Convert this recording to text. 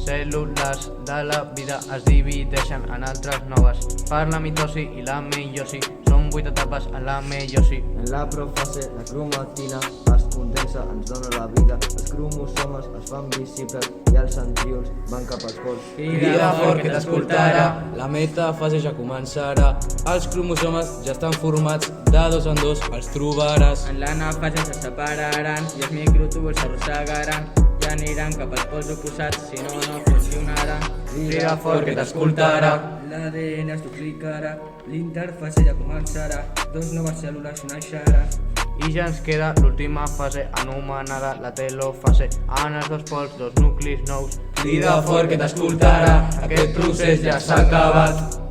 Cèl·lules de la vida es divideixen en altres noves per la mitosi i la meiosi. Són 8 etapes en la meiosi. En la profase, la cromatina es condensa, ens dona la vida. Els cromosomes es fan visibles i els centríols van cap als pols. Crida fort que t'escoltarà, la metafase ja començarà. Els cromosomes ja estan formats, de 2 en 2 els trobaràs. En l'anafase se separaran i els microtúbuls s'arrossegaran i aniran cap als pols oposats, si no, no funcionaran. Crida fort que t'escoltarà. L'ADN es duplicarà, l'interfase ja començarà, 2 noves cèl·lules naixeran. I ja ens queda l'última fase, anomenada la telofase. En els 2 pols, 2 nuclis nous. Crida fort que t'escoltarà, aquest procés ja s'ha acabat.